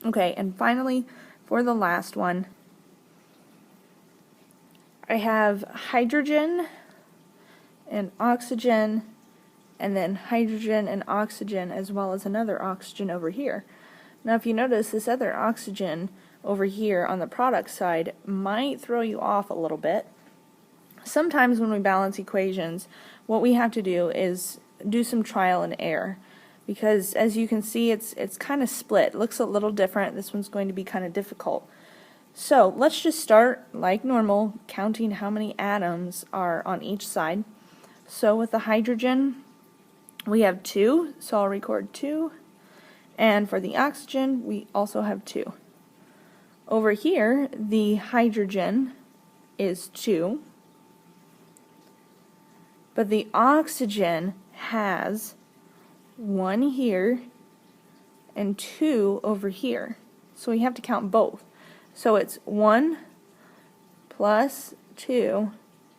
Okay, and finally, for the last one, I have hydrogen and oxygen, and then hydrogen and oxygen, as well as another oxygen over here. Now if you notice, this other oxygen over here on the product side might throw you off a little bit. Sometimes when we balance equations, what we have to do is do some trial and error, because as you can see, it's kind of split. It looks a little different. This one's going to be kind of difficult. So let's just start like normal, counting how many atoms are on each side. So with the hydrogen, we have 2, so I'll record 2. And for the oxygen, we also have 2. Over here, the hydrogen is 2. But the oxygen has 1 here and 2 over here. So we have to count both. So it's 1 plus 2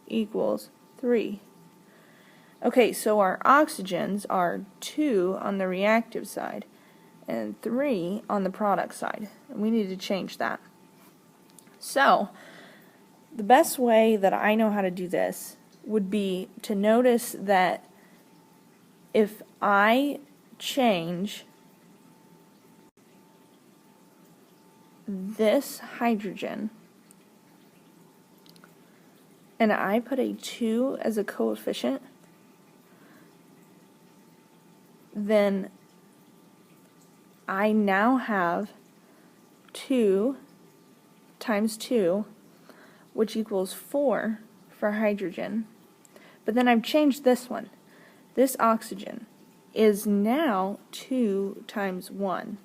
equals 3. Okay, so our oxygens are 2 on the reactive side and 3 on the product side. And we need to change that. So, the best way that I know how to do this would be to notice that if I change this hydrogen and I put a 2 as a coefficient, then I now have 2 times 2, which equals 4 for hydrogen. But then I've changed this one. This oxygen is now 2 times 1,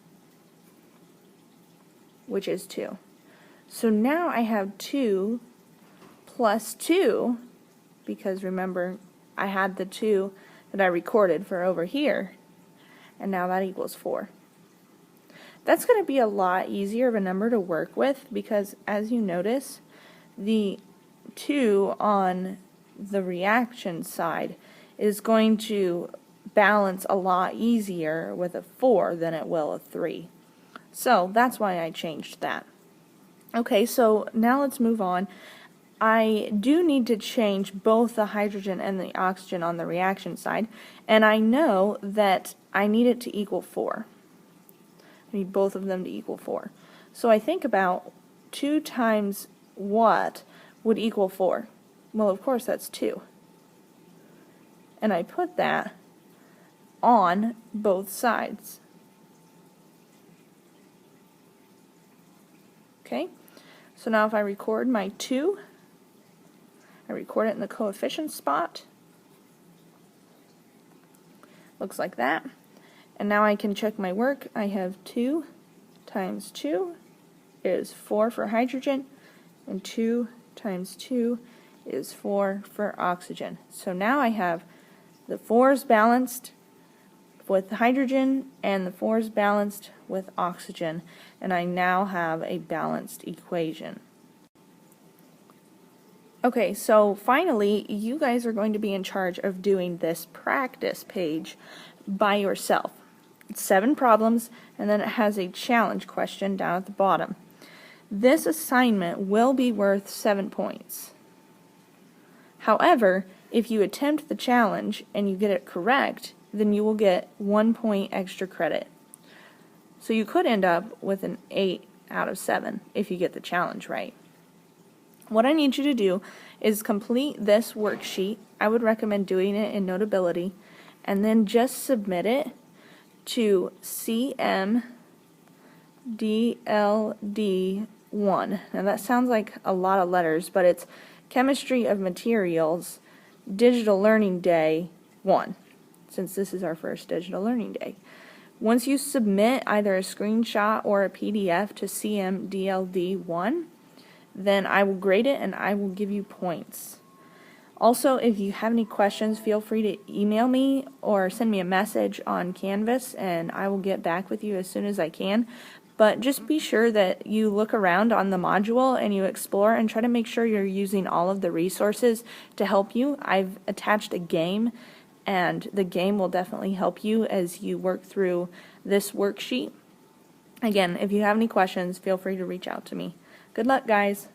which is 2. So now I have 2 plus 2, because remember, I had the 2 that I recorded for over here, and now that equals 4. That's going to be a lot easier of a number to work with, because as you notice, the 2 on the reaction side is going to balance a lot easier with a 4 than it will a 3. So that's why I changed that. Okay, so now let's move on. I do need to change both the hydrogen and the oxygen on the reaction side, and I know that I need it to equal 4. I need both of them to equal 4. So I think about 2 times what would equal 4? Well, of course, that's 2. And I put that on both sides. Okay, so now if I record my 2, I record it in the coefficient spot. Looks like that. And now I can check my work. I have 2 times 2 is 4 for hydrogen, and 2 times 2 is 4 for oxygen. So now I have the 4's balanced with hydrogen and the 4's balanced with oxygen, and I now have a balanced equation. Okay, so finally, you guys are going to be in charge of doing this practice page by yourself. It's 7 problems, and then it has a challenge question down at the bottom. This assignment will be worth 7 points. However, if you attempt the challenge and you get it correct, then you will get 1 point extra credit. So you could end up with an 8 out of 7 if you get the challenge right. What I need you to do is complete this worksheet. I would recommend doing it in Notability, and then just submit it to CMDLD1. Now that sounds like a lot of letters, but it's Chemistry of Materials Digital Learning Day 1, since this is our first Digital Learning Day. Once you submit either a screenshot or a PDF to CMDLD1, then I will grade it and I will give you points. Also, if you have any questions, feel free to email me or send me a message on Canvas, and I will get back with you as soon as I can. But just be sure that you look around on the module and you explore and try to make sure you're using all of the resources to help you. I've attached a game, and the game will definitely help you as you work through this worksheet. Again, if you have any questions, feel free to reach out to me. Good luck, guys.